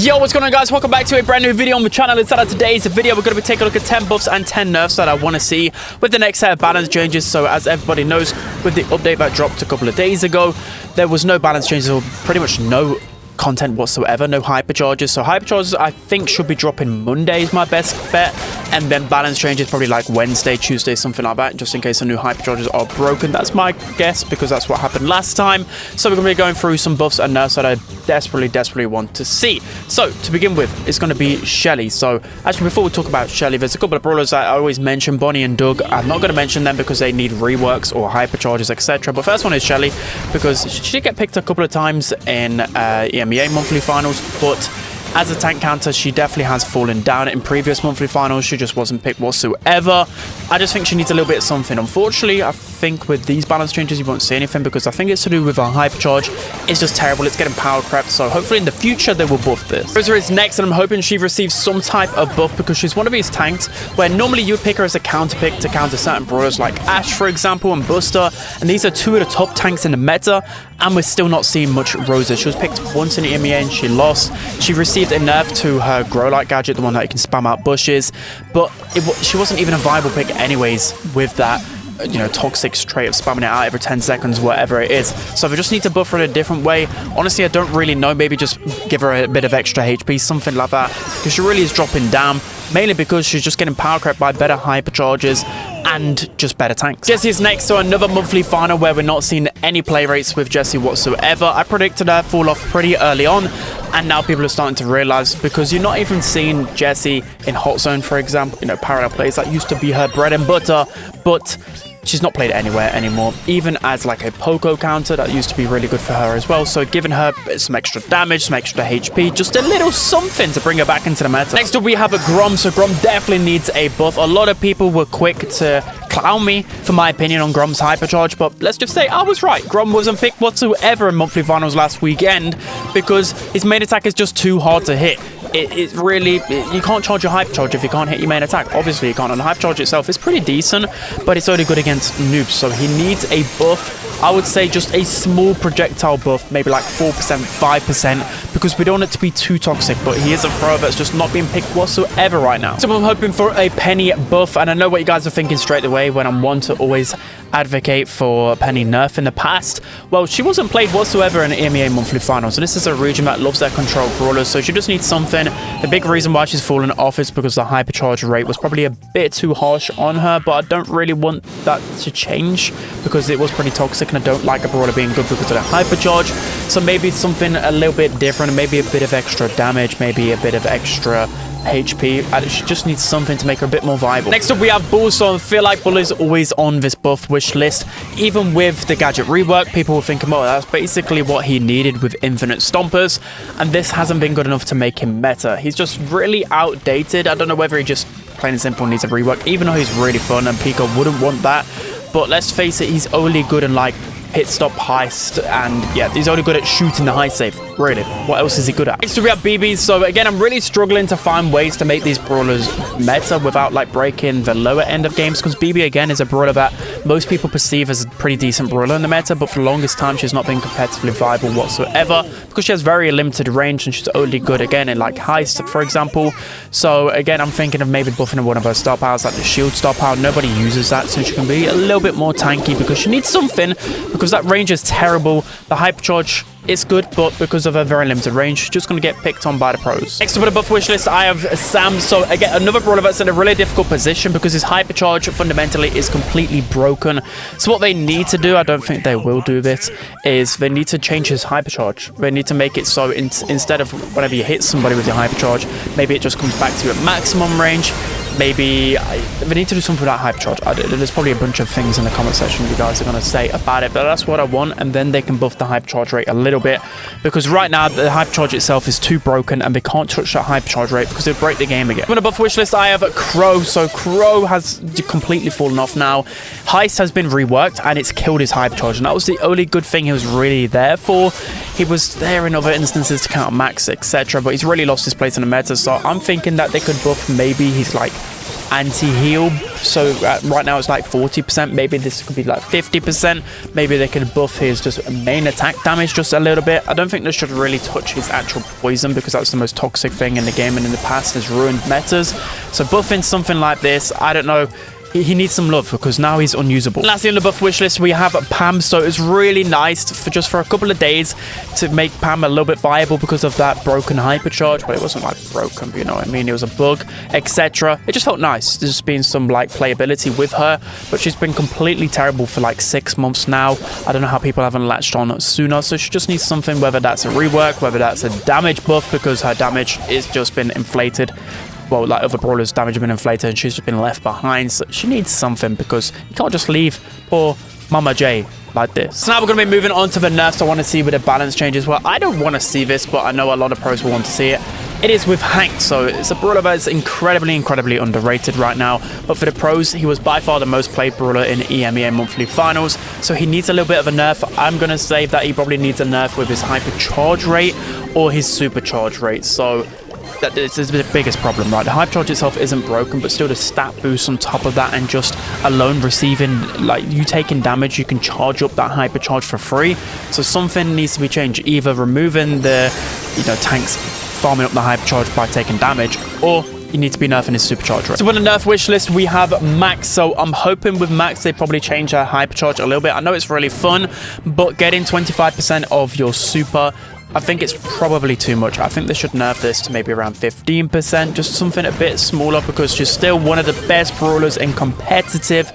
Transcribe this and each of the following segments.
Yo, what's going on, guys? Welcome back to a brand new video on the channel. Inside of today's video, we're going to be taking a look at 10 buffs and 10 nerfs that I want to see with the next set of balance changes. So as everybody knows, with the update that dropped a couple of days ago, there was no balance changes or pretty much no content whatsoever, no hypercharges. So hypercharges I think should be dropping Monday is my best bet, and then balance changes probably like Wednesday, Tuesday, something like that, just in case the new hypercharges are broken. That's my guess because that's what happened last time. So we're going to be going through some buffs and nerfs that I desperately want to see. So to begin with, it's going to be Shelly. So actually, before we talk about Shelly, there's a couple of brawlers that I always mention, Bonnie and Doug. I'm not going to mention them because they need reworks or hypercharges, etc. But first one is Shelly, because she did get picked a couple of times in EMEA monthly finals, but as a tank counter, she definitely has fallen down. In previous monthly finals, she just wasn't picked whatsoever. I just think she needs a little bit of something. Unfortunately, I think with these balance changes, you won't see anything because I think it's to do with our hypercharge. It's just terrible. It's getting power crept. So hopefully in the future, they will buff this. Rosa is next, and I'm hoping she receives some type of buff because she's one of these tanks where normally you would pick her as a counter pick to counter certain brawlers like Ash, for example, and Buster. And these are two of the top tanks in the meta, and we're still not seeing much Rosa. She was picked once in the EMEA and she lost. She received a nerf to her grow light gadget, the one that you can spam out bushes, but she wasn't even a viable pick anyways with that, you know, toxic trait of spamming it out every 10 seconds, whatever it is. So if I just need to buff her in a different way, honestly, I don't really know. Maybe just give her a bit of extra HP, something like that, because she really is dropping down, mainly because she's just getting power crept by better hypercharges and just better tanks. Jessie is next, so another monthly final where we're not seeing any play rates with Jessie whatsoever. I predicted her fall off pretty early on, and now people are starting to realize, because you're not even seeing Jessie in Hot Zone, for example, you know, parallel plays. That used to be her bread and butter, but she's not played anywhere anymore. Even as like a Poco counter, that used to be really good for her as well. So giving her some extra damage, some extra HP, just a little something to bring her back into the meta. Next up, we have a Grom. So Grom definitely needs a buff. A lot of people were quick to clown me for my opinion on Grom's hypercharge, but let's just say I was right. Grom wasn't picked whatsoever in monthly finals last weekend because his main attack is just too hard to hit. It's really, you can't charge your hypercharge if you can't hit your main attack. Obviously you can't, and the hypercharge itself is pretty decent, but it's only good against noobs, so he needs a buff. I would say just a small projectile buff, maybe like 4%, 5%, because we don't want it to be too toxic, but he is a thrower that's just not being picked whatsoever right now. So I'm hoping for a Penny buff, and I know what you guys are thinking straight away when I'm one to always advocate for Penny nerf in the past. Well, she wasn't played whatsoever in the EMEA monthly finals, so this is a region that loves their control brawlers, so she just needs something. The big reason why she's fallen off is because the hypercharge rate was probably a bit too harsh on her, but I don't really want that to change because it was pretty toxic, and I don't like a brawler being good because of the hypercharge. So maybe something a little bit different, maybe a bit of extra damage, maybe a bit of extra HP. She just needs something to make her a bit more viable. Next up, we have Bull. So I feel like Bull is always on this buff wish list. Even with the gadget rework, people were thinking, oh, that's basically what he needed with infinite stompers, and this hasn't been good enough to make him meta. He's just really outdated. I don't know whether he just plain and simple needs a rework, even though he's really fun and Pico wouldn't want that. But let's face it, he's only good in like pit stop, heist, and yeah, he's only good at shooting the high save. Really, what else is he good at? Next we have BBs. So again, I'm really struggling to find ways to make these brawlers meta without like breaking the lower end of games, because BB again is a brawler that most people perceive as a pretty decent brawler in the meta, but for the longest time she's not been competitively viable whatsoever because she has very limited range and she's only good again in like heist, for example. So again, I'm thinking of maybe buffing one of her star powers, like the shield star power. Nobody uses that, so she can be a little bit more tanky because she needs something, because that range is terrible. The hypercharge is good, but because of a very limited range, she's just going to get picked on by the pros. Next up on the buff wish list, I have Sam. So again, another brawler that's in a really difficult position because his hypercharge fundamentally is completely broken. So what they need to do, I don't think they will do this, is they need to change his hypercharge. They need to make it so instead of whenever you hit somebody with your hypercharge, maybe it just comes back to you at maximum range. Maybe they need to do something with that hypercharge. There's probably a bunch of things in the comment section you guys are going to say about it, but that's what I want, and then they can buff the hypercharge rate a little bit, because right now the hypercharge itself is too broken and they can't touch that hypercharge rate because it'll break the game again. On the buff wish list, I have Crow. So Crow has completely fallen off now. Heist has been reworked and it's killed his hypercharge, and that was the only good thing he was really there for. He was there in other instances to counter max, etc., but he's really lost his place in the meta. So I'm thinking that they could buff maybe he's like anti-heal. So right now it's like 40%. Maybe this could be like 50%. Maybe they can buff his just main attack damage just a little bit. I don't think they should really touch his actual poison, because that's the most toxic thing in the game, and in the past has ruined metas. So buffing something like this, I don't know. He needs some love, because now he's unusable. Lastly on the buff wish list, we have Pam. So it's really nice for just for a couple of days to make Pam a little bit viable because of that broken hypercharge. But it wasn't like broken, but you know what I mean. It was a bug, etc. It just felt nice. There's just been some like playability with her, but she's been completely terrible for like 6 months now. I don't know how people haven't latched on sooner. So she just needs something, whether that's a rework, whether that's a damage buff, because her damage is just been inflated. Well, like other brawlers' damage have been inflated, and she's just been left behind. So she needs something, because you can't just leave poor Mama J like this. So now we're going to be moving on to the nerfs I want to see with the balance changes. Well, I don't want to see this, but I know a lot of pros will want to see it. It is with Hank. So it's a brawler that's incredibly underrated right now. But for the pros, he was by far the most played brawler in EMEA monthly finals. So he needs a little bit of a nerf. I'm going to say that he probably needs a nerf with his hypercharge rate or his supercharge rate. So that is the biggest problem, right? The hypercharge itself isn't broken, but still the stat boost on top of that, and just alone receiving, like, you taking damage, you can charge up that hypercharge for free. So something needs to be changed, either removing the, you know, tanks farming up the hypercharge by taking damage, or you need to be nerfing his supercharge rate. So with the nerf wish list, we have Max. So I'm hoping with Max they probably change her hypercharge a little bit. I know it's really fun, but getting 25% of your super, I think it's probably too much. I think they should nerf this to maybe around 15%, just something a bit smaller, because she's still one of the best brawlers in competitive.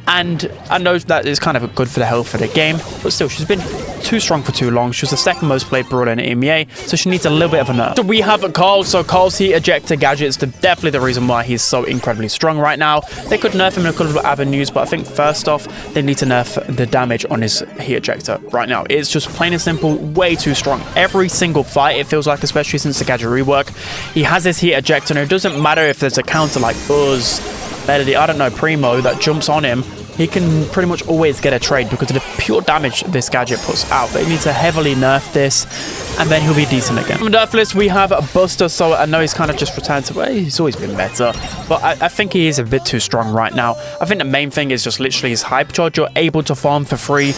And I know that is kind of good for the health of the game, but still, she's been too strong for too long. She was the second most played brawler in EMEA, so she needs a little bit of a nerf. So we have Carl. So Carl's heat ejector gadget is definitely the reason why he's so incredibly strong right now. They could nerf him in a couple of avenues, but I think first off, they need to nerf the damage on his heat ejector right now. It's just plain and simple, way too strong. Every single fight, it feels like, especially since the gadget rework, he has his heat ejector, and it doesn't matter if there's a counter like Buzz, Mele, I don't know, Primo, that jumps on him. He can pretty much always get a trade because of the pure damage this gadget puts out. They need to heavily nerf this, and then he'll be decent again. On the nerf list, we have Buster. So I know he's kind of just returned to, well, he's always been better, but I think he is a bit too strong right now. I think the main thing is just literally his hypercharge. You're able to farm for free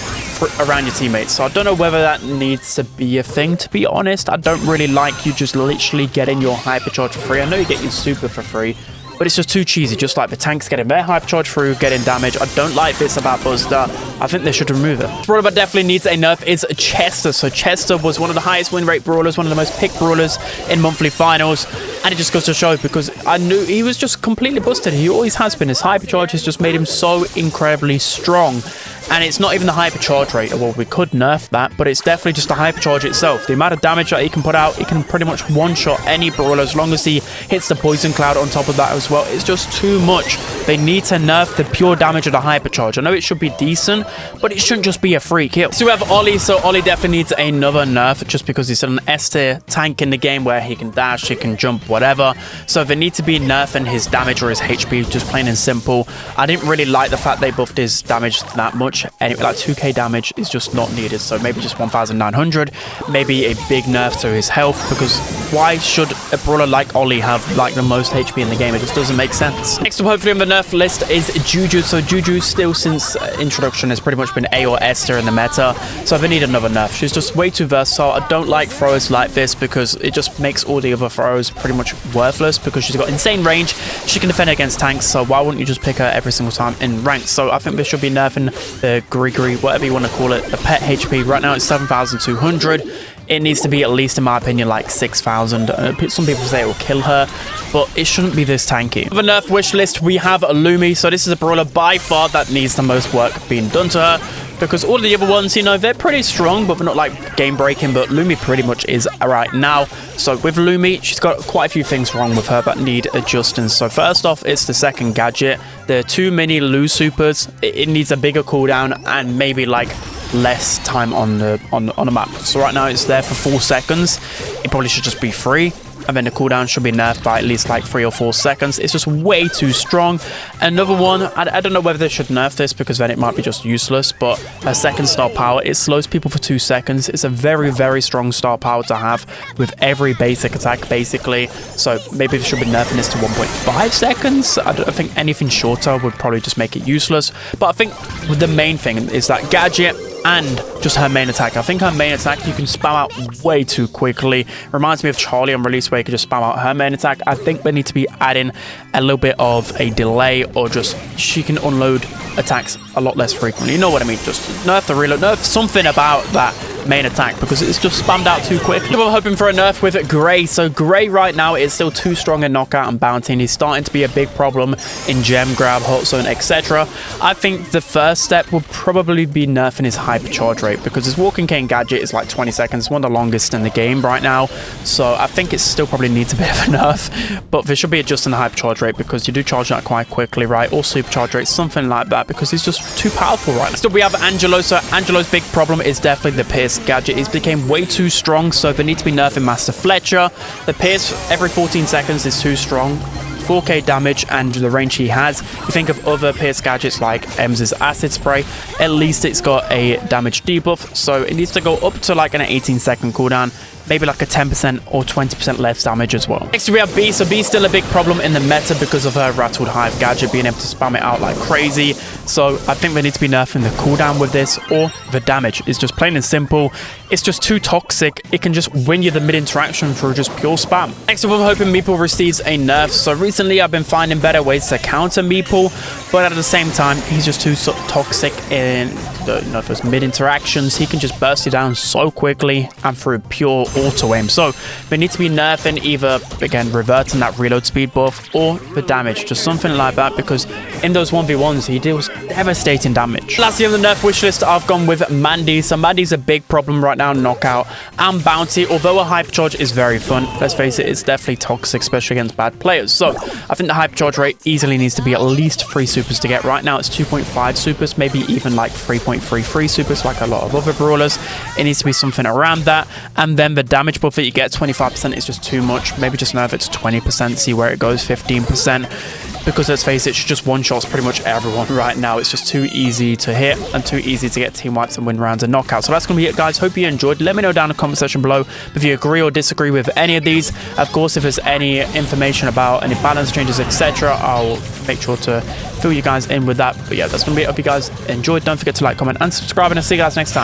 around your teammates. So I don't know whether that needs to be a thing, to be honest. I don't really like you just literally getting your hypercharge for free. I know you get your super for free, but it's just too cheesy. Just like the tanks getting their hypercharge through, getting damage. I don't like this about Buster. I think they should remove it. Brawler that definitely needs a nerf is Chester. So Chester was one of the highest win rate brawlers, one of the most picked brawlers in monthly finals, and it just goes to show, because I knew he was just completely busted. He always has been. His hypercharge has just made him so incredibly strong. And it's not even the hypercharge rate. Well, we could nerf that, but it's definitely just the hypercharge itself. The amount of damage that he can put out, he can pretty much one-shot any brawler as long as he hits the poison cloud on top of that as well. It's just too much. They need to nerf the pure damage of the hypercharge. I know it should be decent, but it shouldn't just be a free kill. So we have Ollie. So Ollie definitely needs another nerf, just because he's an S-tier tank in the game where he can dash, he can jump, whatever. So they need to be nerfing his damage or his HP, just plain and simple. I didn't really like the fact they buffed his damage that much. Anyway, like 2k damage is just not needed, so maybe just 1900, maybe a big nerf to his health, because why should a brawler like Ollie have like the most HP in the game? It just doesn't make sense. Next up, hopefully on the nerf list, is Guju. So Guju still since introduction has pretty much been A or S tier in the meta, so they need another nerf. She's just way too versatile. I don't like throwers like this, because it just makes all the other throwers pretty much worthless, because she's got insane range, she can defend against tanks, so why wouldn't you just pick her every single time in ranks? So I think they should be nerfing the Grigri, whatever you want to call it, the pet HP. Right now it's 7,200. It needs to be at least, in my opinion, like 6,000. Some people say it will kill her, but it shouldn't be this tanky. For the nerf wish list, we have Lumi. So this is a brawler by far that needs the most work being done to her, because all of the other ones, you know, they're pretty strong, but they're not like game breaking. But Lumi pretty much is right now. So with Lumi, she's got quite a few things wrong with her that need adjusting. So first off, it's the second gadget. There are too many lose supers. It needs a bigger cooldown and maybe like less time on the map. So right now it's there for 4 seconds. It probably should just be free. and then the cooldown should be nerfed by at least like 3 or 4 seconds. It's just way too strong. Another one, I don't know whether they should nerf this because then it might be just useless, but a second star power, it slows people for 2 seconds. It's a very, very strong star power to have with every basic attack, basically. So maybe they should be nerfing this to 1.5 seconds. I think anything shorter would probably just make it useless. But I think the main thing is that gadget and just her main attack. I think her main attack you can spam out way too quickly. Reminds me of Charlie on release where you could just spam out her main attack. I think they need to be adding a little bit of a delay, or just she can unload attacks a lot less frequently. You know what I mean? Just nerf the reload, nerf something about that main attack because it's just spammed out too quickly. We're hoping for a nerf with Gray. So Gray right now is still too strong in knockout and bounty, and he's starting to be a big problem in gem grab, hot zone, etc. I think the first step would probably be nerfing his hyper charge rate because his walking cane gadget is like 20 seconds, one of the longest in the game right now. So I think it still probably needs a bit of a nerf, but there should be adjusting the hyper charge rate because you do charge that quite quickly, right? Or super charge rate, something like that, because he's just too powerful right now. Still, we have Angelo. So Angelo's big problem is definitely the Pierce gadget. He's became way too strong, so they need to be nerfing Master Fletcher. The Pierce every 14 seconds is too strong. 4k damage and the range he has. You think of other Pierce gadgets like Ems's Acid Spray, at least it's got a damage debuff, so it needs to go up to like an 18-second cooldown, maybe like a 10% or 20% less damage as well. Next we have B. So B's still a big problem in the meta because of her Rattled Hive gadget, being able to spam it out like crazy. So I think they need to be nerfing the cooldown with this, or the damage is just plain and simple. It's just too toxic. It can just win you the mid interaction through just pure spam. Next up, we're hoping Meeple receives a nerf. So recently I've been finding better ways to counter Meeple, but at the same time he's just too toxic in those mid interactions. He can just burst you down so quickly and through pure auto aim. So they need to be nerfing either, again, reverting that reload speed buff or the damage, just something like that, because in those 1v1s he deals devastating damage. Lastly on the nerf wish list, I've gone with Mandy. So Mandy's a big problem right now, knockout and bounty. Although a hypercharge is very fun, let's face it, it's definitely toxic, especially against bad players. So I think the hypercharge rate easily needs to be at least 3 supers to get. Right now it's 2.5 supers, maybe even like 3.33 supers like a lot of other brawlers. It needs to be something around that. And then the damage buff that you get, 25%, is just too much. Maybe just nerf it to 20%, see where it goes, 15%. Because let's face it, she just one-shots pretty much everyone right now. It's just too easy to hit and too easy to get team wipes and win rounds and knockouts. So that's going to be it, guys. Hope you enjoyed. Let me know down in the comment section below if you agree or disagree with any of these. Of course, if there's any information about any balance changes, etc., I'll make sure to fill you guys in with that. But yeah, that's going to be it. Hope you guys enjoyed. Don't forget to like, comment, and subscribe, and I'll see you guys next time.